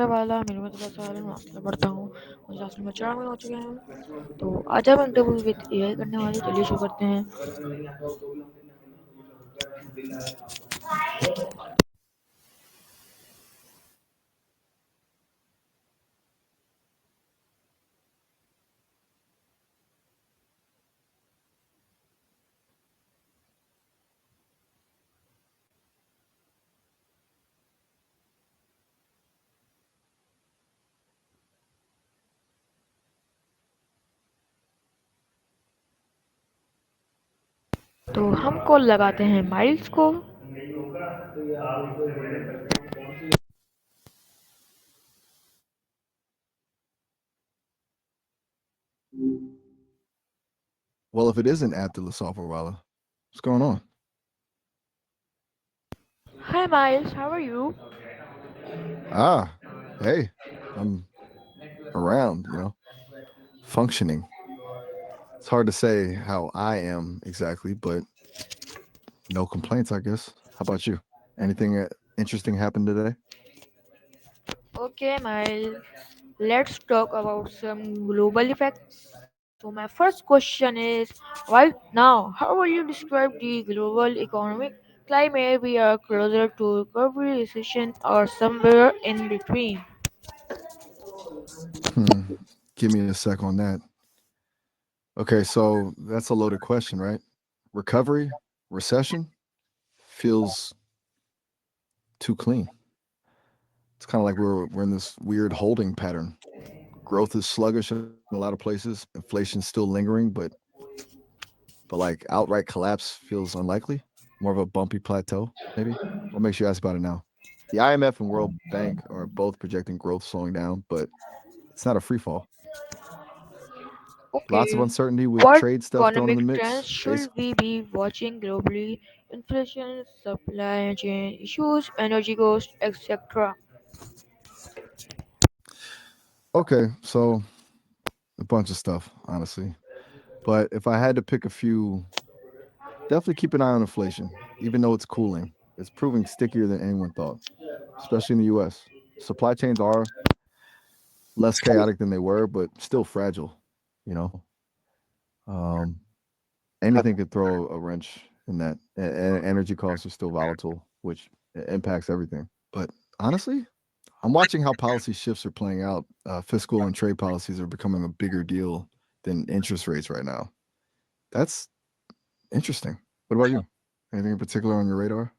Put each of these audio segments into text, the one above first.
है वाला मेरे में 10 साल है मैं हॉस्टल में पढ़ता हूँ मुझे हॉस्टल में 4 महीने हो चुके हैं तो आज हम इंटरव्यू विद एआई करने वाले चलिए शुरू करते हैं। तो हम कॉल लगाते हैं माइल्स को। Well, if it isn't Abdullah Softwarewala, what's going on? Hi Miles, how are you? Ah, hey, I'm around, functioning. It's hard to say how I am exactly, but no complaints, I guess. How about you? Anything interesting happened today? Okay Miles, let's talk about some global effects. So my first question is right now, how will you describe the global economic climate? We are closer to recovery, recession, or somewhere in between. Hmm. Give me a sec on that. Okay, so that's a loaded question, right? Recovery, recession feels too clean. It's kind of like we're in this weird holding pattern. Growth is sluggish in a lot of places. Inflation's still lingering, but like outright collapse feels unlikely. More of a bumpy plateau, maybe. What makes you ask about it now? The IMF and World Bank are both projecting growth slowing down, but it's not a free fall. Lots of Okay, uncertainty with what trade stuff thrown in the economic trends mix. should we be watching globally? Inflation, supply chain issues, energy costs, etc. Okay, so a bunch of stuff, honestly. But if I had to pick a few, definitely keep an eye on inflation, even though it's cooling. It's proving stickier than anyone thought, especially in the US. Supply chains are less chaotic than they were, but still fragile. You know, um, anything could throw a wrench in that. Energy costs are still volatile, which impacts everything. But honestly, I'm watching how policy shifts are playing out. Fiscal and trade policies are becoming a bigger deal than interest rates right now. That's interesting. What about you? Anything in particular on your radar?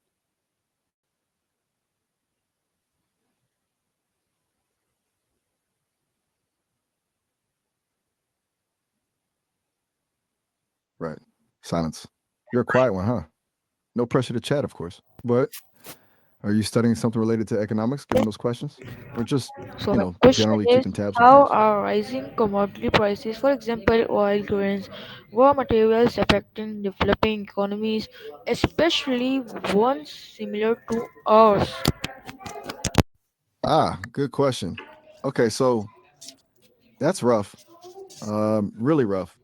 Right. Silence. You're a quiet one, huh? No pressure to chat, of course. But are you studying something related to economics, given those questions? Or just, So my question generally is, keeping tabs on how things? are rising commodity prices, for example, oil, grains, raw materials, affecting developing economies, especially ones similar to ours? Ah, good question. Okay, so that's rough. Really rough.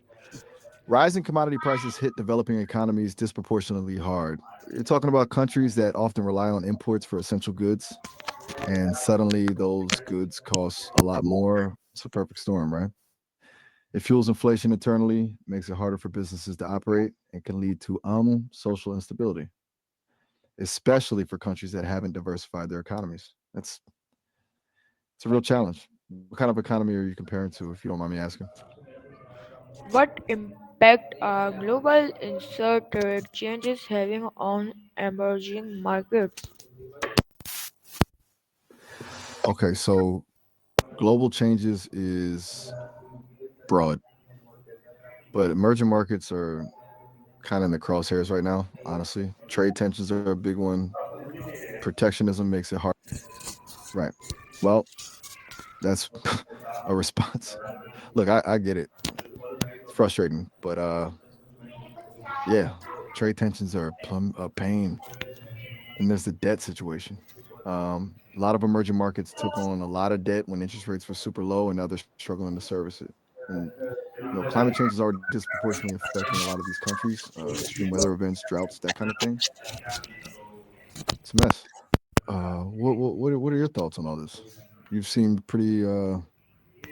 Rising commodity prices hit developing economies disproportionately hard. You're talking about countries that often rely on imports for essential goods, and suddenly those goods cost a lot more. It's a perfect storm, right? It fuels inflation internally, makes it harder for businesses to operate, and can lead to social instability, especially for countries that haven't diversified their economies. It's a real challenge. What kind of economy are you comparing to, if you don't mind me asking? What impact are global insert trade changes having on emerging markets? Okay, so global changes is broad, but emerging markets are kind of in the crosshairs right now, honestly. Trade tensions are a big one. Protectionism makes it hard. Right. Well, that's a response. Look, I get it. It's frustrating, but yeah, trade tensions are a pain. And there's the debt situation. A lot of emerging markets took on a lot of debt when interest rates were super low, and now they're struggling to service it. And climate change is already disproportionately affecting a lot of these countries. Extreme weather events, droughts, that kind of thing. It's a mess. What are your thoughts on all this? You've seemed pretty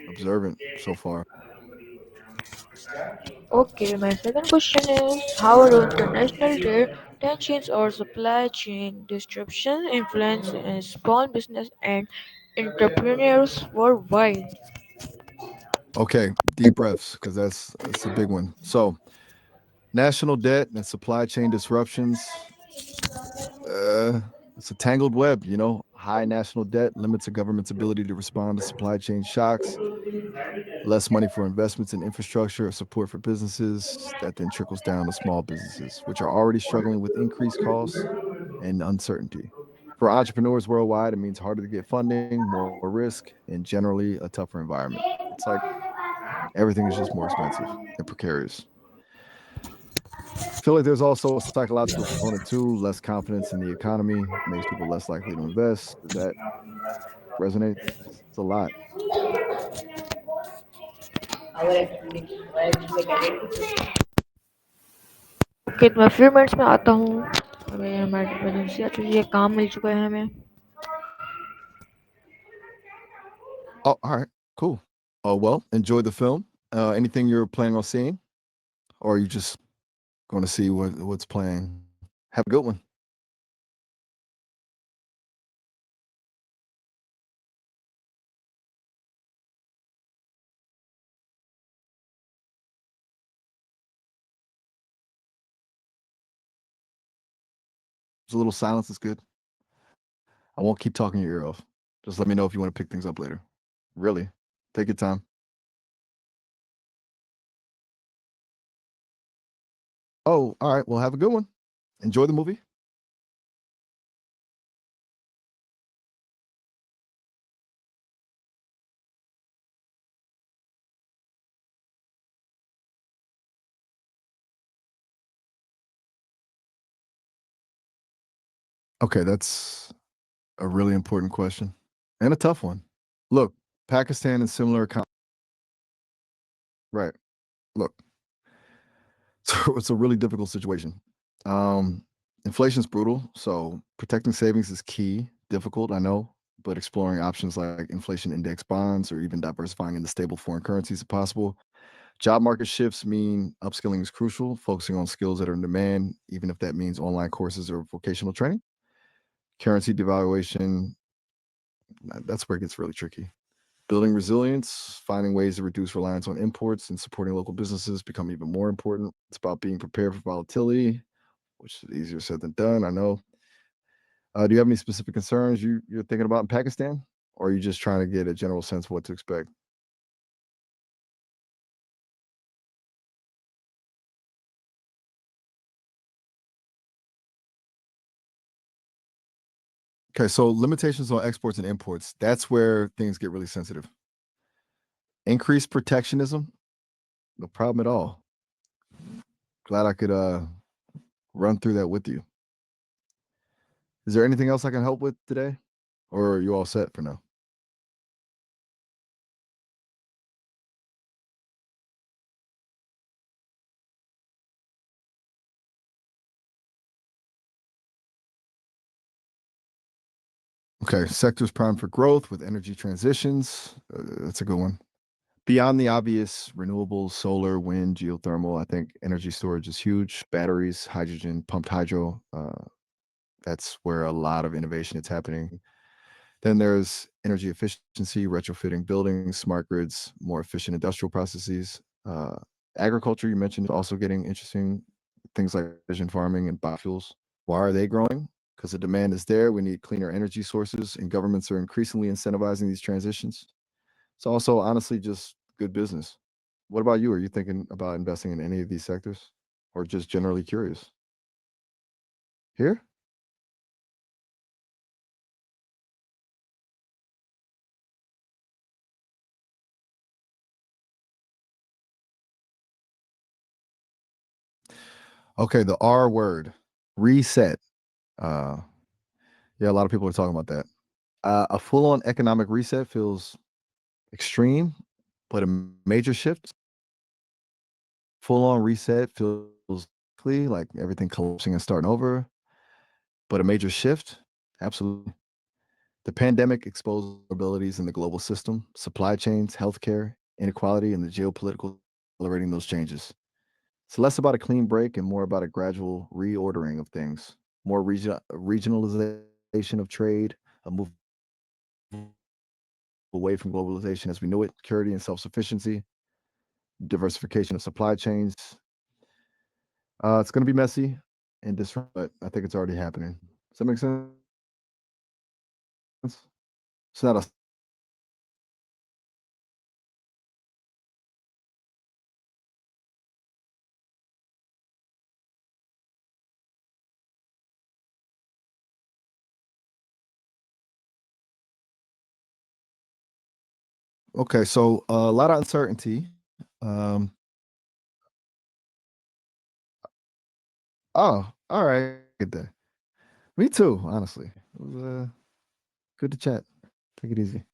observant so far. Okay, my second question is how do international trade tensions or supply chain disruptions influence small business and entrepreneurs worldwide? Okay, deep breaths because that's a big one. So, national debt and supply chain disruptions. It's a tangled web. High national debt limits a government's ability to respond to supply chain shocks. Less money for investments in infrastructure or support for businesses. That then trickles down to small businesses, which are already struggling with increased costs and uncertainty. For entrepreneurs worldwide, it means harder to get funding, more risk, and generally a tougher environment. It's like everything is just more expensive and precarious. I feel like there's also a psychological component too. Less confidence in the economy makes people less likely to invest. Does that resonate? It's a lot. Okay तो मैं फिर minutes में आता हूँ अभी हमारी emergency आ चुकी है काम मिल चुका है हमें Oh, all right, cool. Oh well, enjoy the film. Anything you're planning on seeing, or are you just going to see what's playing? Have a good one. There's a little silence is good. I won't keep talking your ear off. Just let me know if you want to pick things up later. Really, take your time. Oh, all right. Well, have a good one. Enjoy the movie. Okay, that's a really important question and a tough one. Look, Pakistan and similar. Right. Look, so it's a really difficult situation. Um, Inflation's brutal, so protecting savings is key. Difficult, I know, but exploring options like inflation index bonds or even diversifying into stable foreign currencies if possible. Job market shifts mean upskilling is crucial, focusing on skills that are in demand, even if that means online courses or vocational training. Currency devaluation, that's where it gets really tricky. Building resilience, finding ways to reduce reliance on imports, and supporting local businesses become even more important. It's about being prepared for volatility, which is easier said than done. I know. Do you have any specific concerns you're thinking about in Pakistan, or are you just trying to get a general sense of what to expect? Okay, so limitations on exports and imports. That's where things get really sensitive. Increased protectionism, no problem at all. Glad I could run through that with you. Is there anything else I can help with today, or are you all set for now? Okay, sectors primed for growth with energy transitions. That's a good one. Beyond the obvious renewables, solar, wind, geothermal, I think energy storage is huge. Batteries, hydrogen, pumped hydro. That's where a lot of innovation is happening. Then there's energy efficiency, retrofitting buildings, smart grids, more efficient industrial processes. Agriculture, you mentioned, is also getting interesting. Things like precision farming and biofuels. Why are they growing? Because the demand is there. We need cleaner energy sources, and governments are increasingly incentivizing these transitions. It's also honestly just good business. What about you? Are you thinking about investing in any of these sectors or just generally curious? Here? Okay, the R word, reset. Uh, yeah, a lot of people are talking about that. A full on economic reset feels extreme, but a major shift, full on reset feels like everything collapsing and starting over. But a major shift, absolutely. The pandemic exposed vulnerabilities in the global system, supply chains, healthcare, inequality, and the geopolitical accelerating those changes. It's less about a clean break and more about a gradual reordering of things, more regionalization of trade, a move away from globalization as we know it, security and self sufficiency, diversification of supply chains. It's going to be messy and disrupt, but I think it's already happening. Does that make sense? It's not a sudden change. Okay, so a lot of uncertainty. Um, oh, all right. Good day. Me too, honestly. It was good to chat. Take it easy.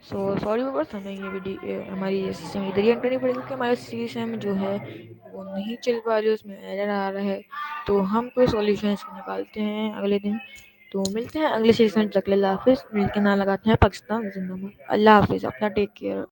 So sorry बस हमें ये हमारी ये system इधर ही enter नहीं पड़ेगा कि हमारा सिस्टम जो है वो नहीं चल पा रही, उसमें एरर आ रहा है। तो हम कोई सॉल्यूशन इसको निकालते हैं अगले दिन। तो मिलते हैं अगले सेशन तक। अल्लाह हाफिज़। मिलकर ना लगाते हैं पाकिस्तान जिंदाबाद। अल्लाह हाफिज़। अपना टेक केयर।